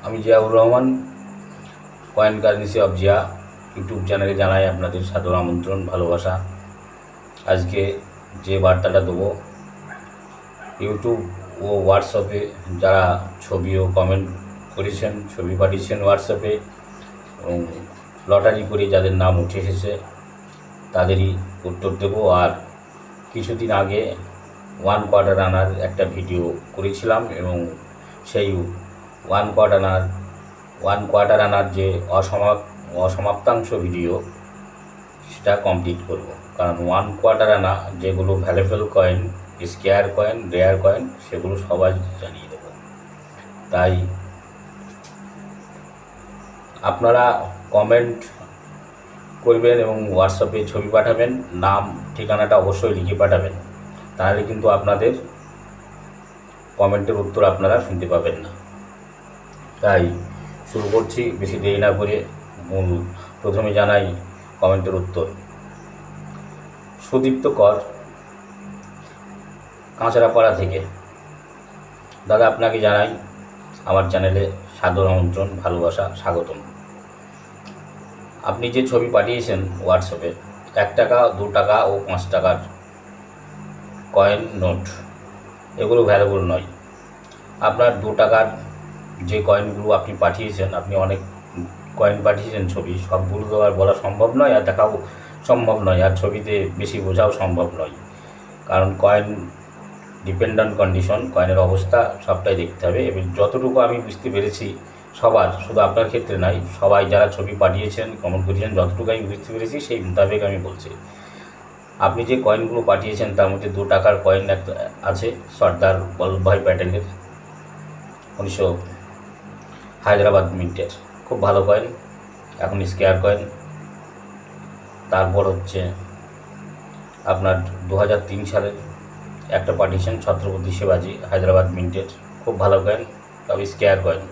আমি Ziaur Rahman, coin currency of Zia YouTube চ্যানেলে জানাই আপনাদের সাদর আমন্ত্রণ, ভালোবাসা। আজকে যে বার্তাটা দেবো, ইউটিউব ও হোয়াটসঅ্যাপে যারা ছবি ও কমেন্ট করেছেন, ছবি পাঠিয়েছেন হোয়াটসঅ্যাপে এবং লটারি করে যাদের নাম উঠে এসেছে তাদেরই উত্তর দেব। আর কিছুদিন আগে ওয়ান কোয়ার্টার আনার একটা ভিডিও করেছিলাম এবং সেই ওয়ান কোয়ার্টার আনার যে অসমাপ্তাংশ ভিডিও সেটা কমপ্লিট করব। কারণ ওয়ান কোয়ার্টার আনা যেগুলো valuable coin, square coin, rare coin, সেগুলো সবাই জানিয়ে দেব। তাই আপনারা কমেন্ট করবেন এবং হোয়াটসঅ্যাপে ছবি পাঠাবেন, নাম ঠিকানাটা অবশ্যই লিখে পাঠাবেন, তাহলে কিন্তু আপনাদের কমেন্টের উত্তর আপনারা শুনতে পাবেন না। তাই শুরু করছি, বেশি দেরি না করে। প্রথমে জানাই কমেন্টের উত্তর। সুদীপ্ত কর, কাঁচরাপাড়া থেকে। দাদা, আপনাকে জানাই আমার চ্যানেলে সাদর আমন্ত্রণ, ভালোবাসা, স্বাগতম। আপনি যে ছবি পাঠিয়েছেন হোয়াটসঅ্যাপে 1 টাকা, 2 টাকা ও 5 টাকার কয়েন নোট, এগুলো ভ্যালুয়েবল নয়। আপনার 2 টাকার যে কয়েনগুলো আপনি পাঠিয়েছেন, আপনি অনেক কয়েন পাঠিয়েছেন ছবি, সবগুলো তো আর বলা সম্ভব নয়, আর দেখাও সম্ভব নয়, আর ছবিতে বেশি বোঝাও সম্ভব নয়। কারণ কয়েন ডিপেন্ডেন্ট কন্ডিশন, কয়েনের অবস্থা সবটাই দেখতে হবে। এবং যতটুকু আমি বুঝতে পেরেছি সবার, শুধু আপনার ক্ষেত্রে নয়, সবাই যারা ছবি পাঠিয়েছেন, কমেন্ট করেছেন, যতটুকু আমি বুঝতে পেরেছি সেই মোতাবেক আমি বলছি। আপনি যে কয়েনগুলো পাঠিয়েছেন তার মধ্যে 2 টাকার কয়েন একটা আছে, সর্দার বল্লভভাই প্যাটেলের 1900 হায়দ্রাবাদ মিন্টের, খুব ভালো কয়েন, এখন স্কেয়ার কয়েন। তারপর হচ্ছে আপনার 2003 সালের একটা পাঠিয়েছেন ছত্রপতি শিবাজি, হায়দ্রাবাদ মিন্টের, খুব ভালো কয়েন, তবে স্কেয়ার কয়েন।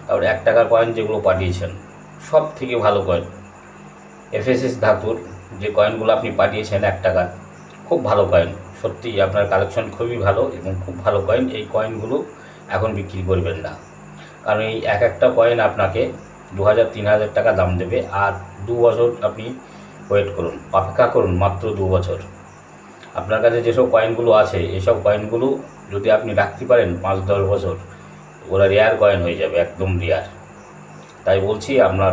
তারপর 1 টাকার কয়েন যেগুলো পাঠিয়েছেন সব থেকে ভালো কয়েন, এফএসএস ধাতুর যে কয়েনগুলো আপনি পাঠিয়েছেন 1 টাকার, খুব ভালো কয়েন। সত্যিই আপনার কালেকশন খুবই ভালো এবং খুব ভালো কয়েন। এই কয়েনগুলো এখন বিক্রি করবেন না, কারণ এই একটা কয়েন আপনাকে 2000-3000 টাকা দাম দেবে। আর 2 বছর আপনি ওয়েট করুন, অপেক্ষা করুন, মাত্র 2 বছর। আপনার কাছে যেসব কয়েনগুলো আছে, এসব কয়েনগুলো যদি আপনি রাখতে পারেন 5-10 বছর, ওরা রেয়ার কয়েন হয়ে যাবে, একদম রেয়ার। তাই বলছি, আপনার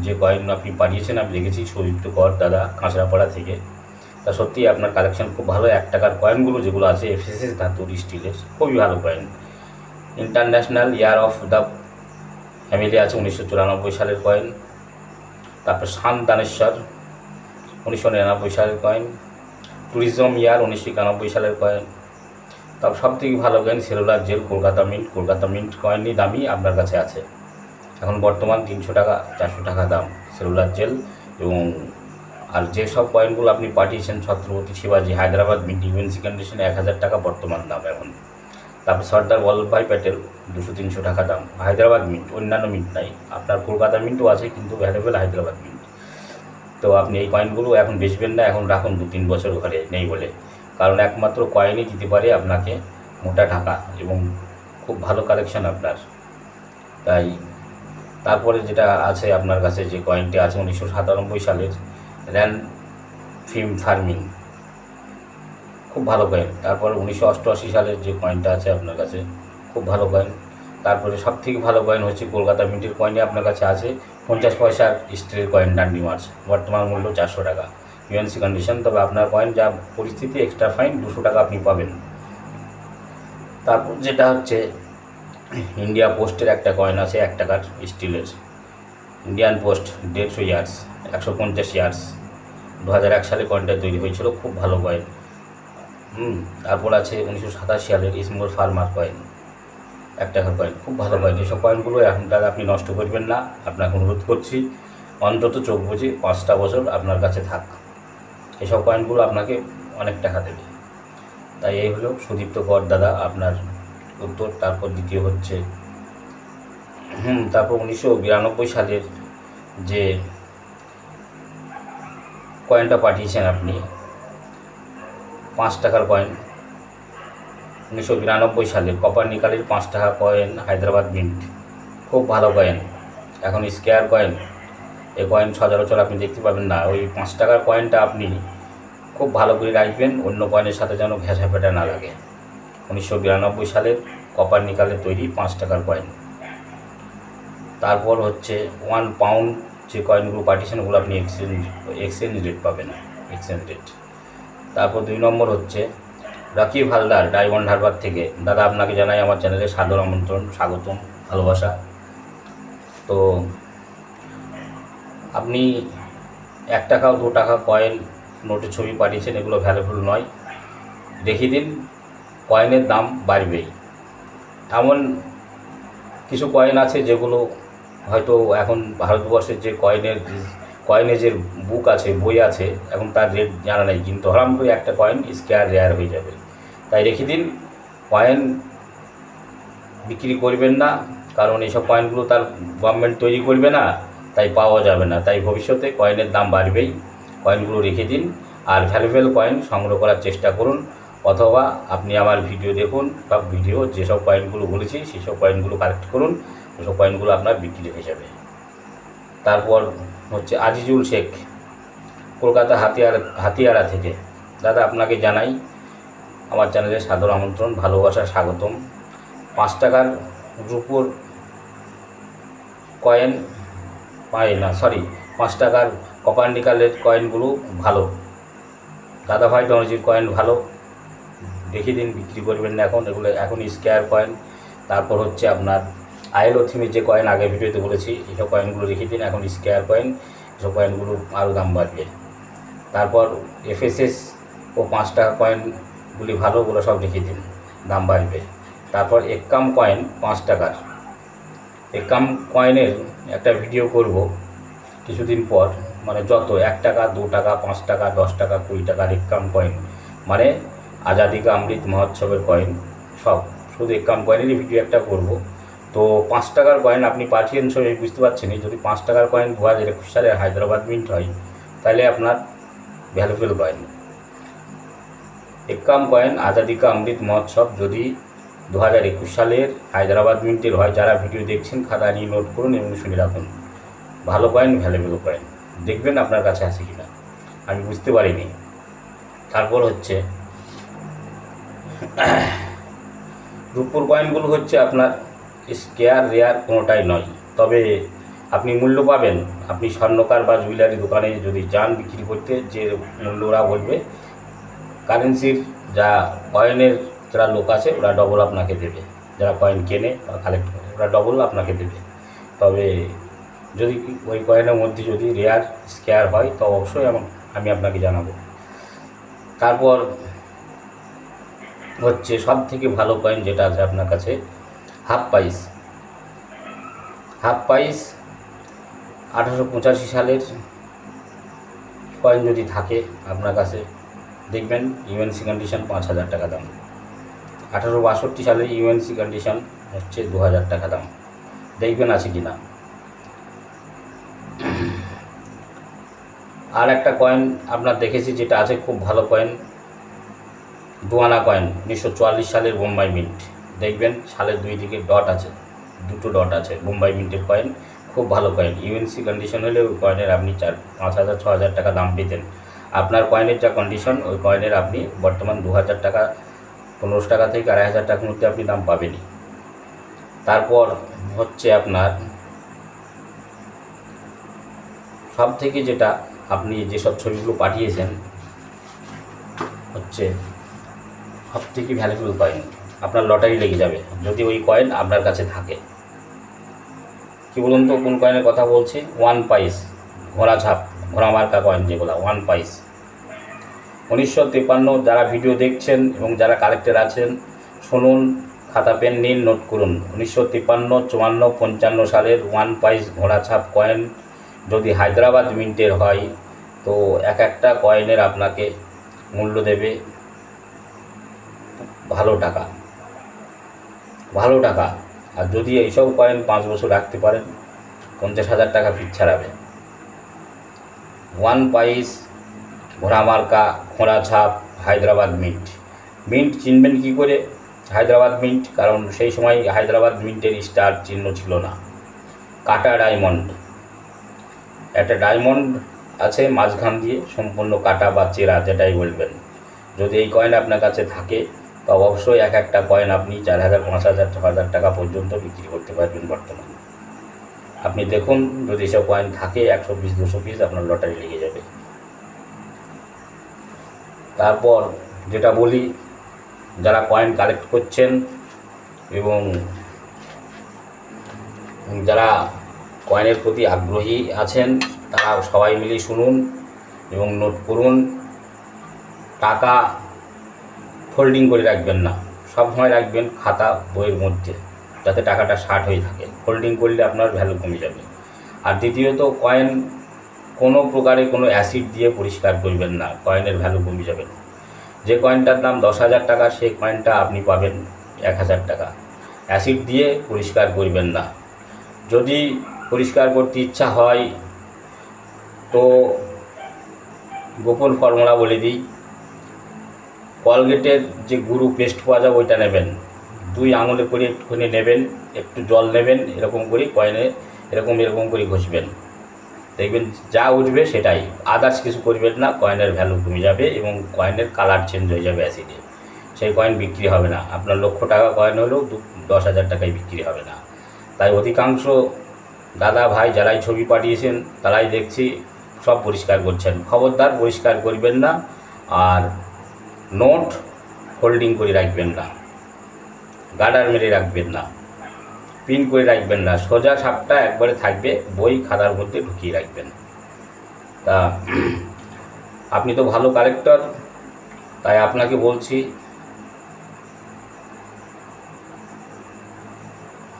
যে কয়েন আপনি পাঠিয়েছেন, আমি দেখেছি সুদীপ্ত কর দাদা, কাঁচরাপাড়া থেকে, তা সত্যিই আপনার কালেকশন খুব ভালো। 1 টাকার কয়েনগুলো যেগুলো আছে এফএসএস ধাতুর, স্টিলের, খুবই ভালো coin. International year of the family আছে 1994 সালের কয়েন। তারপর শান্তানেশ্বর 1999 সালের কয়েন। ট্যুরিজম ইয়ার 1991 সালের কয়েন। তারপর সব থেকে ভালো coin cellular jail, Kolkata mint কয়েনই দামি আপনার কাছে আছে এখন বর্তমান 300 টাকা 400 টাকা দাম সেলুলার জেল। এবং আর যেসব কয়েনগুলো আপনি পাঠিয়েছেন ছত্রপতি শিবাজি, হায়দ্রাবাদ মিন্ট, ইউএনসি কন্ডিশনে 1000 টাকা বর্তমান দাম এখন। তারপর সর্দার বল্লভভাই প্যাটেল 200-300 টাকা দাম, হায়দ্রাবাদ মিন্ট, অন্যান্য মিন্ট নাই। আপনার কলকাতা মিন্টও আছে কিন্তু ভ্যালুয়েবল হায়দ্রাবাদ মিন্ট। তো আপনি এই কয়েনগুলো এখন বেচবেন না, এখন রাখুন 2-3 বছর ঘরে নেই বলে। কারণ একমাত্র কয়েনই দিতে পারে আপনাকে মোটা টাকা এবং খুব ভালো কালেকশন আপনার। তাই তারপরে যেটা আছে আপনার কাছে, যে কয়েনটি আছে 1997 সালের র্যান ফিম ফার্মিং, খুব ভালো কয়েন। তারপরে 1988 সালের যে কয়েনটা আছে আপনার কাছে, খুব ভালো কয়েন। তারপরে সব থেকে ভালো কয়েন হচ্ছে কলকাতা মিন্টের কয়েনই আপনার কাছে আছে 50 পয়সার স্টিলের কয়েন, ডান্ডি মার্চ, বর্তমান মূল্য 400 টাকা, ইউএনসি কন্ডিশন। তবে আপনার কয়েন যা পরিস্থিতি, এক্সট্রা ফাইন 200 টাকা আপনি পাবেন। তারপর যেটা হচ্ছে ইন্ডিয়া পোস্টের একটা কয়েন আছে 1 টাকার স্টিলের, ইন্ডিয়ান পোস্ট 150 ইয়ার্স, 150 ইয়ার্স, 2001 সালে কয়েনটা তৈরি হয়েছিল, খুব ভালো কয়েন। তারপর আছে 1987 সালের স্মল ফার্মার কয়েন, 1 টাকার কয়েন, খুব ভালো কয়েন। এসব কয়েনগুলো এখন টাকা আপনি নষ্ট করবেন না, আপনাকে অনুরোধ করছি। অন্তত চোখ বুঝে 5টা বছর আপনার কাছে থাক, এসব কয়েনগুলো আপনাকে অনেক টাকা দেবে। তাই এই হলো সুদীপ্ত কর দাদা আপনার উত্তর। তারপর দ্বিতীয় হচ্ছে তারপর 1992 সালের যে কয়েনটা পাঠিয়েছেন আপনি, 5 টাকার কয়েন, 1992 সালের কপার নিকালের 5 টাকা কয়েন, হায়দ্রাবাদ মিন্ট, খুব ভালো কয়েন। এখন স্কোয়ার কয়েন, এই কয়েন সচরাচর আপনি দেখতে পাবেন না। ওই 5 টাকার কয়েনটা আপনি খুব ভালো করে রাখবেন, অন্য কয়েনের সাথে যেন ঘেঁষা ফেটা না লাগে। 1992 সালের কপার নিকালের তৈরি 5 টাকার কয়েন। তারপর হচ্ছে 1 পাউন্ড যে কয়েনগুলো পাঠিয়েছেন ওগুলো আপনি এক্সচেঞ্জ রেট পাবেন, এক্সচেঞ্জ রেট। তারপর 2 নম্বর হচ্ছে রাকিব হালদার, ডায়মন্ড হারবার থেকে। দাদা, আপনাকে জানাই আমার চ্যানেলে সাদর আমন্ত্রণ, স্বাগতম, ভালোবাসা। তো আপনি 1 টাকা ও 2 টাকা কয়েন নোটের ছবি পাঠিয়েছেন, এগুলো ভ্যালুবল নয়। দেখিয়ে দিন, কয়েনের দাম বাড়বেই। এমন কিছু কয়েন আছে যেগুলো হয়তো এখন ভারতবর্ষের যে কয়েনের যে বুক আছে, বই আছে, এখন তার রেট জানা নেই, কিন্তু হঠাৎ করে একটা কয়েন স্কেয়ার রেয়ার হয়ে যাবে। তাই রেখে দিন, কয়েন বিক্রি করবেন না, কারণ এইসব কয়েনগুলো তার গভর্নমেন্ট তৈরি করবে না, তাই পাওয়া যাবে না। তাই ভবিষ্যতে কয়েনের দাম বাড়বেই, কয়েনগুলো রেখে দিন। আর ভ্যালুয়েবল কয়েন সংগ্রহ করার চেষ্টা করুন, অথবা আপনি আমার ভিডিও দেখুন, সব ভিডিও যেসব কয়েনগুলো বলেছি সেসব কয়েনগুলো কালেক্ট করুন, ওসব কয়েনগুলো আপনার বিক্রি হয়ে যাবে। তারপর হচ্ছে আজিজুল শেখ, কলকাতা হাতিয়ারা থেকে। দাদা, আপনাকে জানাই আমার চ্যানেলে সাদর আমন্ত্রণ, ভালোবাসা, স্বাগতম। 5 টাকার রুপোর কয়েন না, 5 টাকার কপার নিকালের কয়েনগুলো ভালো। দাদাভাই টেকনোলজির কয়েন ভালো, দেখিয়ে দিন, বিক্রি করবেন না এখন, এগুলো এখন স্কোয়ার কয়েন। তারপর হচ্ছে আপনার আইএলও থিমের যে কয়েন আগের ভিডিওতে বলেছি, এইসব কয়েনগুলো রেখে দিন, এখন স্কোয়ার কয়েন, এসব কয়েনগুলো আরও দাম বাড়বে। তারপর এফএসএস ও 5 টাকা কয়েনগুলি ভালো, ওগুলো সব রেখে দিন, দাম বাড়বে। তারপর এক্কাম কয়েন 5 টাকার, এক্কাম কয়েনের একটা ভিডিও করব কিছুদিন পর। মানে যত 1 টাকা, 2 টাকা, 5 টাকা, 10 টাকা, 20 টাকার এক্কাম কয়েন, মানে আজাদি কা অমৃত মহোৎসবের কয়েন, সব শুধু এক্কাম কয়েনেরই ভিডিও একটা করব। তো 5 টাকার কয়েন আপনি পাঠিয়েছেন সবাই বুঝতে পারছেন, যদি 5 টাকার কয়েন 2021 সালে হায়দ্রাবাদ মিন্ট হয়, তাহলে আপনার ভ্যালুয়েবল কয়েন। এক্কাম কয়েন আজাদি কা অমৃত মহোৎসব যদি 2021 সালের হায়দ্রাবাদ মিন্টের হয়, যারা ভিডিও দেখছেন খাতা নিয়ে নোট করুন এবং শুনে রাখুন। ভালো কয়েন, ভ্যালুয়েবল কয়েন, দেখবেন আপনার কাছে আছে কিনা, আমি বুঝতে পারিনি। তারপর হচ্ছে রূপোর কয়েনগুলো হচ্ছে আপনার স্কেয়ার রেয়ার কোনোটাই নয়, তবে আপনি মূল্য পাবেন। আপনি স্বর্ণকার বা জুয়েলারি দোকানে যদি যান বিক্রি করতে, যে মূল্য ওরা বলবে, কারেন্সির যা কয়েনের যারা লোক আছে ওরা ডবল আপনাকে দেবে, যারা কয়েন কেনে বা কালেক্ট করে ওরা ডবল আপনাকে দেবে। তবে যদি ওই কয়েনের মধ্যে যদি রেয়ার স্কেয়ার হয় তো অবশ্যই আমি আপনাকে জানাবো। তারপর হচ্ছে সব থেকে ভালো কয়েন যেটা আছে আপনার কাছে, হাফ পাইস। 1885 সালের কয়েন যদি থাকে আপনার কাছে, দেখবেন ইউএনসি কন্ডিশন 5,000 টাকা দাম। 1862 সালের ইউএনসি কন্ডিশন হচ্ছে 2,000 টাকা দাম, দেখবেন আছে কি না। আর একটা কয়েন আপনার দেখেছি যেটা আছে খুব ভালো কয়েন, 2 আনা কয়েন, 1944 সালের বোম্বাই মিন্ট। দেখবেন সালের 2 দিকে ডট আছে, 2টো ডট আছে, বোম্বাই মিন্টের কয়েন, খুব ভালো কয়েন। ইউএনসি কন্ডিশন হলে ওই কয়েনের আপনি 5,000 6,000 টাকা দাম পেতেন। আপনার কয়েনের যা কন্ডিশন, ওই কয়েনের আপনি বর্তমান 2,000 টাকা, 1500 টাকা থেকে 2,500 টাকার মধ্যে আপনি দাম পাবেনই। তারপর হচ্ছে আপনার সব থেকে যেটা আপনি যেসব ছবিগুলো পাঠিয়েছেন হচ্ছে সব থেকে ভ্যালুয়েবল কয়েন, আপনার লটারি লেগে যাবে যদি ওই কয়েন আপনার কাছে থাকে। কি বলুন তো কোন কয়েনের কথা বলছি? 1 পাইস, ঘোড়া ছাপ, ঘোড়া মার্কা কয়েন যেগুলো 1 পাইস। 1953, যারা ভিডিও দেখছেন এবং যারা কালেক্টর আছেন শুনুন, খাতা পেন নিন, নোট করুন। 1953, 54, 55 সালের 1 পাইস ঘোড়া ছাপ কয়েন যদি হায়দ্রাবাদ মিন্টের হয় তো একটা কয়েনের আপনাকে মূল্য দেবে ভালো টাকা। আর যদি এইসব কয়েন 5 বছর রাখতে পারেন 50,000 টাকা ফিট ছাড়াবে। 1 পাইস ঘোড়া মার্কা, ঘোড়া ছাপ, হায়দ্রাবাদ মিন্ট চিনবেন কী করে হায়দ্রাবাদ মিন্ট? কারণ সেই সময় হায়দ্রাবাদ মিন্টের স্টার চিহ্ন ছিল না, কাটা ডায়মন্ড, একটা ডায়মন্ড আছে মাঝখান দিয়ে সম্পূর্ণ কাটা বা চেরা যেটাই বলবেন। যদি এই কয়েন আপনার কাছে থাকে তো অবশ্যই এক একটা কয়েন আপনি 4,000, 5,000, 6,000 টাকা পর্যন্ত বিক্রি করতে পারবেন বর্তমানে। আপনি দেখুন, যদি এসব কয়েন থাকে 100 পিস 200 পিস আপনার লটারি লেগে যাবে। তারপর যেটা বলি, যারা কয়েন কালেক্ট করছেন এবং যারা কয়েনের প্রতি আগ্রহী আছেন তারা সবাই মিলে শুনুন এবং নোট করুন। টাকা ফোল্ডিং করে রাখবেন না, সব সময় রাখবেন খাতা বইয়ের মধ্যে, যাতে টাকাটা শার্ট হয়ে থাকে। ফোল্ডিং করলে আপনার ভ্যালু কমে যাবে। আর দ্বিতীয়ত, কয়েন কোনো প্রকারে কোনো অ্যাসিড দিয়ে পরিষ্কার করবেন না, কয়েনের ভ্যালু কমে যাবে। যে কয়েনটার দাম 10,000 টাকা সেই কয়েনটা আপনি পাবেন 1,000 টাকা। অ্যাসিড দিয়ে পরিষ্কার করবেন না। যদি পরিষ্কার করতে ইচ্ছা হয় তো গোপন ফর্মুলা বলে দিই, কলগেটের যে গুঁড়ো পেস্ট পাওয়া যায় ওইটা নেবেন, 2 আঙুলে করে একটুখানি নেবেন, একটু জল নেবেন, এরকম করে কয়েনে এরকম করে ঘষবেন, দেখবেন যা উঠবে সেটাই, আদার্স কিছু করবেন না। কয়েনের ভ্যালু কমে যাবে এবং কয়েনের কালার চেঞ্জ হয়ে যাবে অ্যাসিডে। সেই কয়েন বিক্রি হবে না, আপনার লক্ষ টাকা কয়েন হলেও 10,000 টাকায় বিক্রি হবে না। তাই অধিকাংশ দাদা ভাই যারাই ছবি পাঠিয়েছেন তারাই দেখছি সব পরিষ্কার করছেন। খবরদার পরিষ্কার করবেন না। আর নোট হোল্ডিং করে রাখবেন না, গার্ডার মেরে রাখবেন না, পিন করে রাখবেন না, সোজা সাপটা একবারে থাকবে, বই খাতার মধ্যে ঢুকিয়ে রাখবেন। তা আপনি তো ভালো কালেক্টর, তাই আপনাকে বলছি,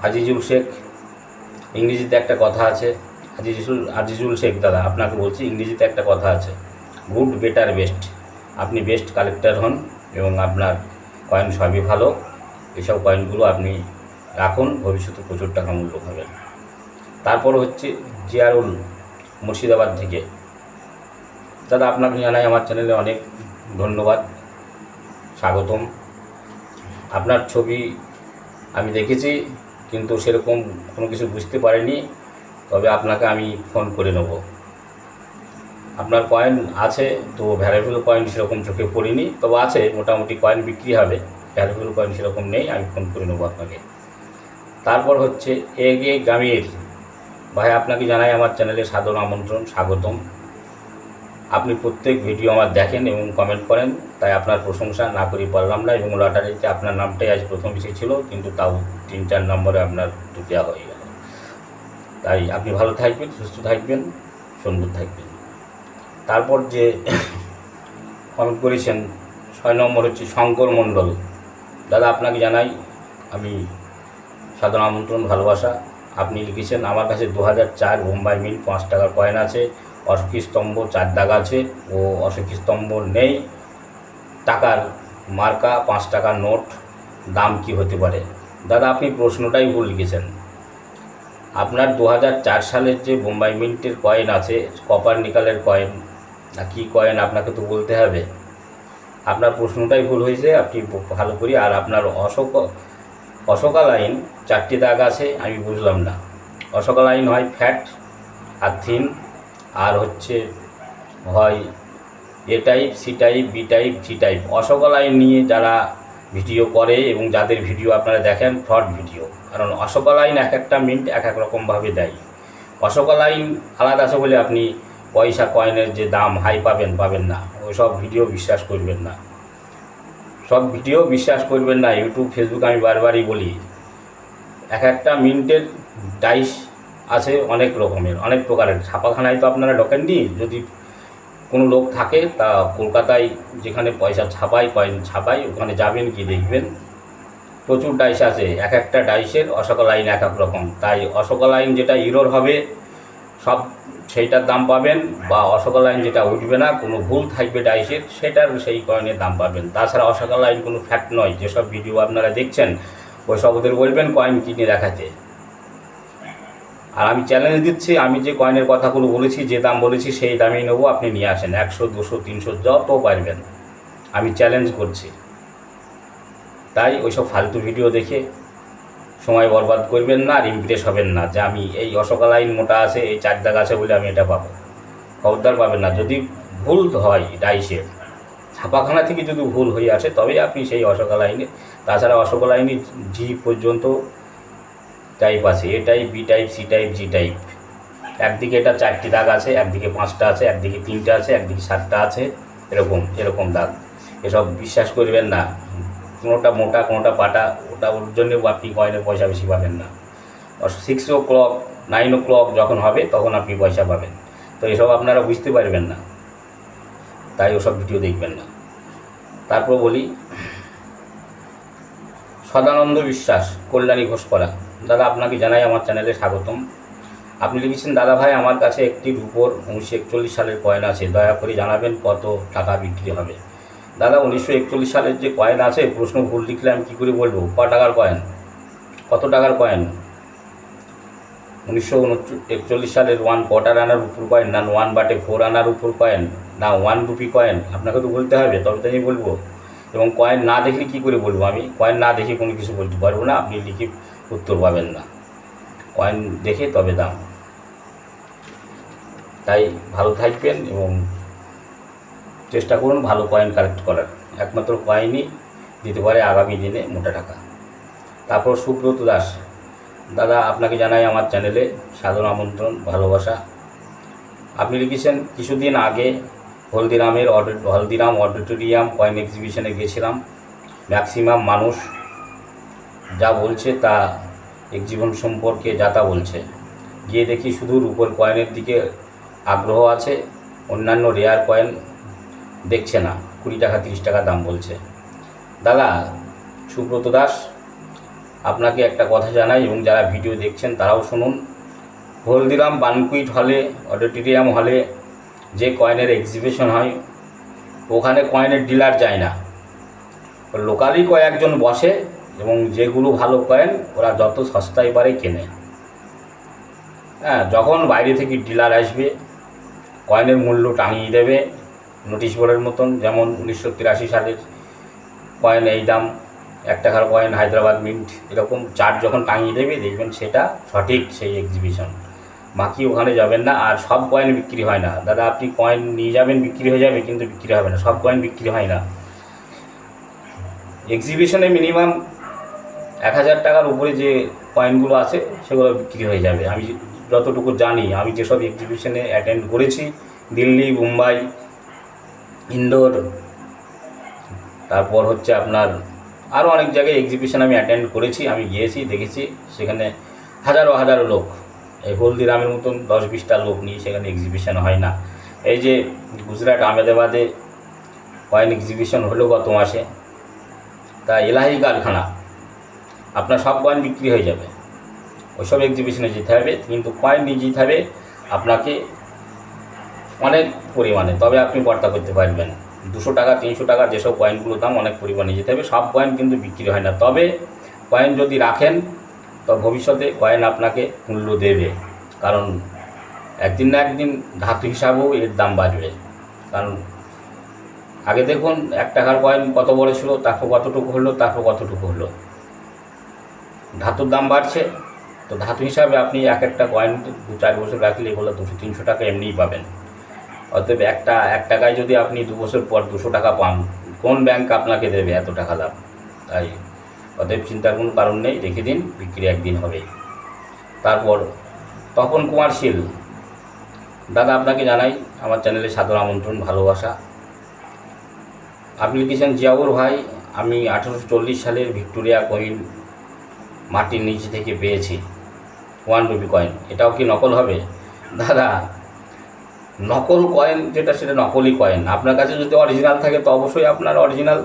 আজিজুল শেখ, ইংরেজিতে একটা কথা আছে, আজিজুল শেখ দাদা আপনাকে বলছি, ইংরেজিতে একটা কথা আছে, গুড বেটার বেস্ট। আপনি বেস্ট কালেক্টর হন এবং আপনার কয়েন সবই ভালো। এসব কয়েনগুলো আপনি রাখুন, ভবিষ্যতে প্রচুর টাকা মূল্য পাবেন। তারপর হচ্ছে জিয়ারুল, মুর্শিদাবাদ থেকে। দাদা আপনাকে জানাই আমার চ্যানেলে অনেক ধন্যবাদ, স্বাগতম। আপনার ছবি আমি দেখেছি কিন্তু সেরকম কোনো কিছু বুঝতে পারিনি, তবে আপনাকে আমি ফোন করে নেব। আপনার কয়েন আছে তো ভ্যালুয়েবল কয়েন সেরকম চোখে পড়িনি, তবে আছে, মোটামুটি কয়েন বিক্রি হবে, ভ্যালুয়েবল কয়েন সেরকম নেই, আমি ফোন করে নেবো আপনাকে। তারপর হচ্ছে এগে গামির ভাই, আপনাকে জানাই আমার চ্যানেলে সাদর আমন্ত্রণ, স্বাগতম। আপনি প্রত্যেক ভিডিও আমার দেখেন এবং কমেন্ট করেন, তাই আপনার প্রশংসা না করে পারলাম না। এবং লটারিতে আপনার নামটাই আজ প্রথম এসেছিল, কিন্তু তাও 3-4 নম্বরে আপনার দেওয়া হয়ে গেল। তাই আপনি ভালো থাকবেন, সুস্থ থাকবেন, সুন্দর থাকবেন। তারপর যে কমেন্ট করেছেন 6 নম্বর হচ্ছে শঙ্কর মণ্ডল। দাদা আপনাকে জানাই আমি সাধারণ আমন্ত্রণ, ভালোবাসা। আপনি লিখেছেন, আমার কাছে 2004 বোম্বাই মিন্ট 5 টাকার কয়েন আছে, অশোকী স্তম্ভ 4 দাগ আছে ও অশোকী স্তম্ভ নেই, টাকার মার্কা 5 টাকার নোট, দাম কি হতে পারে? দাদা আপনি প্রশ্নটাই ভুল লিখেছেন। আপনার 2004 সালের যে বোম্বাই মিন্টের কয়েন আছে, কপার নিকালের কয়েন না কি কয়েন আপনাকে তো বলতে হবে। আপনার প্রশ্নটাই ভুল হয়েছে, আপনি ভালো করি। আর আপনার অশোকা লাইন 4টি দাগ আছে, আমি বুঝলাম না। অশোকা লাইন হয় ফ্যাট আর থিন, আর হচ্ছে হয় A type, C type, B type, G type. Ashoka line নিয়ে যারা ভিডিও করে এবং যাদের ভিডিও আপনারা দেখেন ফ্রড ভিডিও, কারণ অশোকা লাইন এক একটা মিন্ট এক এক রকমভাবে দেয়। অশোকা লাইন আলাদা আছে বলে আপনি পয়সা কয়েনের যে দাম হাই পাবেন না। ওই সব ভিডিও বিশ্বাস করবেন না, সব ভিডিও বিশ্বাস করবেন না। ইউটিউব, ফেসবুক আমি বারবারই বলি, এক একটা মিন্টের ডাইস আছে অনেক রকমের, অনেক প্রকারের। ছাপাখানায় তো আপনারা ঢোকেননি, যদি কোনো লোক থাকে তা কলকাতায় যেখানে পয়সা ছাপায়, কয়েন ছাপায়, ওখানে যাবেন, কি দেখবেন প্রচুর ডাইস আছে। এক একটা ডাইসের অশোকা লাইন এক এক রকম। তাই অশোকা লাইন যেটা ইরোর হবে সব সেইটার দাম পাবেন, বা অশোকা লাইন যেটা উঠবে না, কোনো ভুল থাকবে ডাইসের, সেটার সেই কয়েনের দাম পাবেন। তাছাড়া অশোকা লাইন কোনো ফ্যাক্ট নয়। যেসব ভিডিও আপনারা দেখছেন ওই সব ওদের বলবেন কয়েন কিনে দেখাতে। আর আমি চ্যালেঞ্জ দিচ্ছি, আমি যে কয়েনের কথাগুলো বলেছি, যে দাম বলেছি সেই দামেই নেবো, আপনি নিয়ে আসেন 100, 200, 300 যত পারবেন, আমি চ্যালেঞ্জ করছি। তাই ওইসব ফালতু ভিডিও দেখে সময় বরবাদ করবেন না, আর ইমপ্রেস হবেন না যে আমি এই অশোকা লাইন মোটা আছে, এই 4 দাগ আছে বলে আমি এটা পাবো। খবরদার পাবেন না। যদি ভুল হয় ডাইসের ছাপাখানা থেকে যদি ভুল হয়ে আসে তবেই আপনি সেই অশোকা লাইনে, তাছাড়া অশোকা লাইনে জি পর্যন্ত টাইপ আছে, A type, B type, C type, G type. একদিকে এটা 4টি দাগ আছে, একদিকে 5টা আছে, একদিকে 3টা আছে, একদিকে 7টা আছে, এরকম দাগ। এসব বিশ্বাস করবেন না। কোনোটা মোটা কোনোটা পাটা, ওর জন্য আপনি কয়েনের পয়সা বেশি পাবেন না। 6 o'clock 9 o'clock যখন হবে তখন আপনি পয়সা পাবেন। তো এসব আপনারা বুঝতে পারবেন না, তাই ওসব ভিডিও দেখবেন না। তারপর বলি, সদানন্দ বিশ্বাস, কল্যাণী ঘোষপাড়া। দাদা আপনাকে জানাই আমার চ্যানেলে স্বাগতম। আপনি লিখেছেন, দাদা ভাই আমার কাছে একটি রূপোর 1941 সালের কয়েন আছে, দয়া করে জানাবেন কত টাকা বিক্রি হবে। দাদা 1941 সালের যে কয়েন আছে, প্রশ্ন ভুল লিখলে আমি কী করে বলবো ক টাকার কয়েন, কত টাকার কয়েন? 1941 সালের 1 কোয়ার্টার আনার উপর কয়েন, না 1/4 আনার উপর কয়েন, না 1 রুপি কয়েন? আপনাকে তো বলতে হবে, তবে তো আমি বলবো। এবং কয়েন না দেখলে কী করে বলবো? আমি কয়েন না দেখে কোনো কিছু বলতে পারবো না, আপনি লিখে উত্তর পাবেন না। কয়েন দেখে তবে দাম। তাই ভালো থাকবেন এবং চেষ্টা করুন ভালো কয়েন কালেক্ট করার। একমাত্র কয়েনই দিতে পারে আগামী দিনে মোটা টাকা। তারপর সুব্রত দাস, দাদা আপনাকে জানাই আমার চ্যানেলে সাদর আমন্ত্রণ, ভালোবাসা। আপনি লিখেছেন, কিছুদিন আগে হলদিরাম অডিটোরিয়াম কয়েন এক্সিবিশনে গিয়েছিলাম। ম্যাক্সিমাম মানুষ যা বলছে তা এক্সিবিশন সম্পর্কে যা তা বলছে। গিয়ে দেখি শুধু রূপোর কয়েনের দিকে আগ্রহ আছে, অন্যান্য রেয়ার কয়েন দেখছে না। 20 টাকা 30 টাকা দাম বলছে। দাদা সুব্রত দাস, আপনাকে একটা কথা জানাই এবং যারা ভিডিও দেখছেন তারাও শুনুন। হলদিরাম বানকুইট হলে, অডিটোরিয়াম হলে যে কয়েনের এক্সিবিশন হয়, ওখানে কয়েনের ডিলার যায় না, লোকালি কয়েকজন বসে এবং যেগুলো ভালো কয়েন ওরা যত সস্তায় পারে কেনে। হ্যাঁ, যখন বাইরে থেকে ডিলার আসবে কয়েনের মূল্য টাঙিয়ে দেবে নোটিশ বোর্ডের মতন। যেমন 1983 সালের কয়েন এই দাম, 1 টাকার কয়েন হায়দ্রাবাদ মিন্ট, এরকম চার্ট যখন টাঙিয়ে দেবে দেখবেন সেটা সঠিক সেই এক্সিবিশন। বাকি ওখানে যাবেন না। আর সব কয়েন বিক্রি হয় না দাদা, আপনি কয়েন নিয়ে যাবেন বিক্রি হয়ে যাবে, কিন্তু বিক্রি হবে না, সব কয়েন বিক্রি হয় না। এক্সিবিশনে মিনিমাম 1000 টাকার উপরে যে কয়েনগুলো আছে সেগুলো বিক্রি হয়ে যাবে। আমি যতটুকু জানি, আমি যেসব এক্সিবিশনে অ্যাটেন্ড করেছি, দিল্লি, মুম্বাই, ইন্দোর, তারপর হচ্ছে আপনার আরও অনেক জায়গায় এক্সিবিশন আমি অ্যাটেন্ড করেছি, আমি গিয়েছি, দেখেছি। সেখানে হাজারো হাজারো লোক, এই হলদিরামের মতন 10-20টা লোক নিয়ে সেখানে এক্সিবিশন হয় না। এই যে গুজরাট আহমেদাবাদে কয়েন এক্সিবিশন হলো গত মাসে, তা এলাহি কারখানা, আপনার সব কয়েন বিক্রি হয়ে যাবে। ওইসব এক্সিবিশনে যেতে হবে, কিন্তু কয়েন নিয়ে যেতে হবে আপনাকে অনেক পরিমাণে, তবে আপনি পর্তা করতে পারবেন। 200 টাকা 300 টাকা যেসব কয়েনগুলোর দাম অনেক পরিমাণে যেতে হবে। সব কয়েন কিন্তু বিক্রি হয় না, তবে কয়েন যদি রাখেন তো ভবিষ্যতে কয়েন আপনাকে মূল্য দেবে, কারণ একদিন না একদিন ধাতু হিসাবেও এর দাম বাড়বে। কারণ আগে দেখুন 1 টাকার কয়েন কত বড় ছিল, তারপর কতটুকু হলো, তারপর কতটুকু হলো। ধাতুর দাম বাড়ছে, তো ধাতু হিসাবে আপনি একটা কয়েন 2-4 বছর রাখলে এগুলো 200-300 টাকা এমনিই পাবেন। অতএব 1 টাকায় যদি আপনি 2 বছর পর 200 টাকা পান, কোন ব্যাংক আপনাকে দেবে এত টাকা লাভ? তাই অতএব চিন্তার কোনো কারণ নেই, রেখে দিন, বিক্রি একদিন হবে। তারপর তপন কুমার শীল, দাদা আপনাকে জানাই আমার চ্যানেলে সাদর আমন্ত্রণ, ভালোবাসা। আপনি লিখেছেন, জিয়াউর ভাই আমি 1840 সালের ভিক্টোরিয়া কয়েন মাটির নিচে থেকে পেয়েছি, 1 রুপি কয়েন, এটাও কি নকল হবে? দাদা নকল কয়েন যেটা সেটা নকলই কয়েন। আপনার কাছে যদি অরিজিনাল থাকে তো অবশ্যই আপনার অরিজিনাল,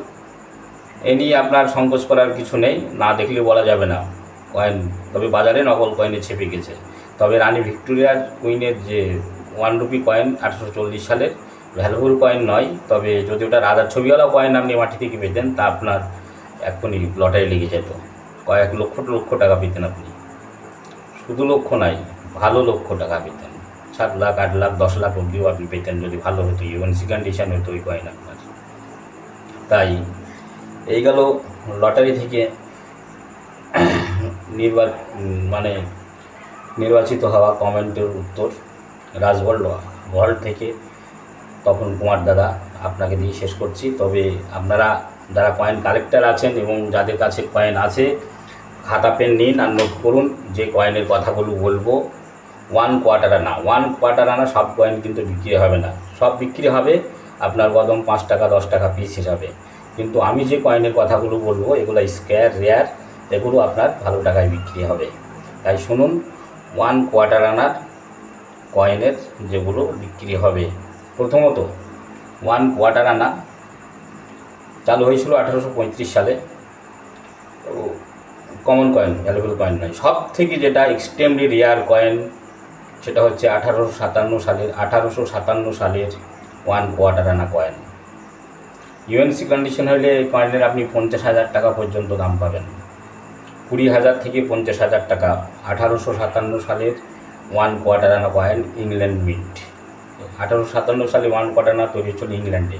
এ নিয়ে আপনার সংকোচ করার কিছু নেই, না দেখলে বলা যাবে না কয়েন। তবে বাজারে নকল কয়েনে ছেপে গেছে। তবে রানী ভিক্টোরিয়ার কুইনের যে 1 রুপি কয়েন 1840 সালের ভ্যালুবল কয়েন নয়, তবে যদি ওটা রাজার ছবিওয়ালা কয়েন আপনি মাটি থেকে পেতেন তা আপনার এখনই লটারি লেগে যেত, কয়েক লক্ষ টাকা পেতেন আপনি। শুধু লক্ষ নাই, ভালো লক্ষ টাকা পেতেন, 7 লাখ 8 লাখ 10 লাখ অবধিও আপনি পেতেন যদি ভালো হতো, ইউএনসি কন্ডিশন হতো ওই কয়েন আপনার। তাই এই গেল লটারি থেকে মানে নির্বাচিত হওয়া কমেন্টের উত্তর রাজভল্ট ভল্ট থেকে তপন কুমার দাদা আপনাকে দিয়ে শেষ করছি। তবে আপনারা যারা কয়েন কালেক্টর আছেন এবং যাদের কাছে কয়েন আছে, খাতা পেন নিন আর নোট করুন যে কয়েনের কথাগুলো বলবো। 1 কোয়ার্টার আনা, 1 কোয়ার্টার আনা সব কয়েন কিন্তু বিক্রি হবে না, সব বিক্রি হবে আপনার কদম 5 টাকা 10 টাকা পিস হিসাবে। কিন্তু আমি যে কয়েনের কথাগুলো বলবো এগুলো স্কোয়ার রেয়ার, এগুলো আপনার ভালো টাকায় বিক্রি হবে। তাই শুনুন 1 কোয়ার্টার আনার কয়েনের যেগুলো বিক্রি হবে। প্রথমত 1 কোয়ার্টার আনা চালু হয়েছিল 1835 সালে। কমন কয়েন, ভ্যালুয়েবল কয়েন নয়। সব থেকে যেটা এক্সট্রিমলি রেয়ার কয়েন সেটা হচ্ছে 1857 সালের 1 কোয়ার্টার আনা কয়েন। ইউএনসি কন্ডিশন হলে এই কয়েনের আপনি 50,000 টাকা পর্যন্ত দাম পাবেন, 20,000 থেকে 50,000 টাকা। 1857 সালের 1 কোয়ার্টার আনা কয়েন, ইংল্যান্ড মিন্ট। 1857 সালে 1 কোয়ার্টার আনা তৈরি হচ্ছিল ইংল্যান্ডে।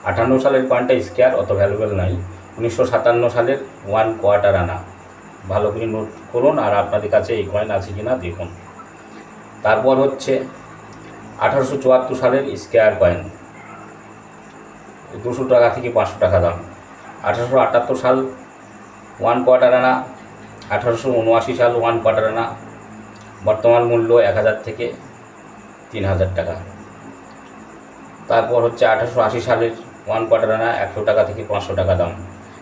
58 সালের কয়েনটা স্কোয়ার, অত ভ্যালুয়েবল নাই। 1957 সালের 1 কোয়ার্টার আনা, ভালো করে নোট করুন আর আপনাদের কাছে এই কয়েন আছে কি না দেখুন। তারপর হচ্ছে 1874 সালের স্কোয়ার কয়েন, 200 টাকা থেকে 500 টাকা দাম। 1878 সাল 1 কোয়ার্টার আনা, 1879 সাল 1 কোয়ার্টার আনা, বর্তমান মূল্য 1000 থেকে 3000 টাকা। তারপর হচ্ছে 1880 সালের 1 কোয়ার্টার আনা, 100 টাকা থেকে 500 টাকা দাম।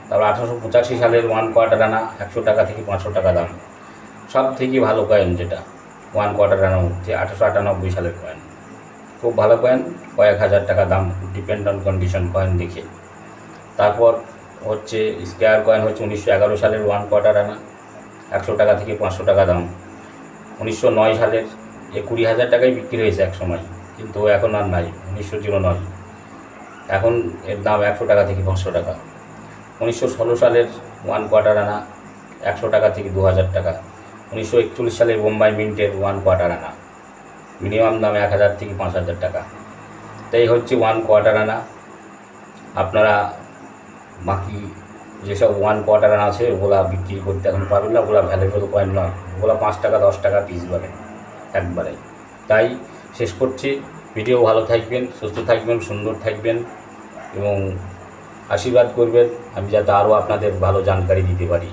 তারপর 1885 সালের 1 কোয়ার্টার আনা, 100 টাকা থেকে 500 টাকা দাম। সব থেকে ভালো কয়েন যেটা 1 কোয়ার্টার আনার মধ্যে 1898 সালের কয়েন, খুব ভালো কয়েন, কয়েক হাজার টাকা দাম, ডিপেন্ড অন কন্ডিশন কয়েন দেখে। তারপর হচ্ছে স্কোয়ার কয়েন হচ্ছে 1911 সালের 1 কোয়ার্টার আনা, 100 টাকা থেকে 500 টাকা দাম। 1909 সালের 20,000 টাকায় বিক্রি হয়েছে এক সময়, কিন্তু এখন আর নাই। 1909 এখন এর দাম 100 টাকা থেকে 500 টাকা। 1916 সালের 1 কোয়ার্টার আনা, 100 টাকা থেকে 2000 টাকা। 1941 সালের বোম্বাই মিন্টের 1 কোয়ার্টার আনা, মিনিমাম দাম 1000 থেকে 5000 টাকা। তাই হচ্ছে 1 কোয়ার্টার আনা। আপনারা বাকি যেসব 1 কোয়ার্টার আনা আছে ওগুলা বিক্রি করতে এখন পারবেন না, ওগুলা ভ্যালুয়েবল কয়েন নয়, ওগুলা 5 টাকা 10 টাকা পিস বলে একবারে। তাই শেষ করছি। ভিডিও ভালো থাকবেন, সুস্থ থাকবেন, সুন্দর থাকবেন এবং আশীর্বাদ করবেন আমি যাতে আরও আপনাদের ভালো জানকারি দিতে পারি।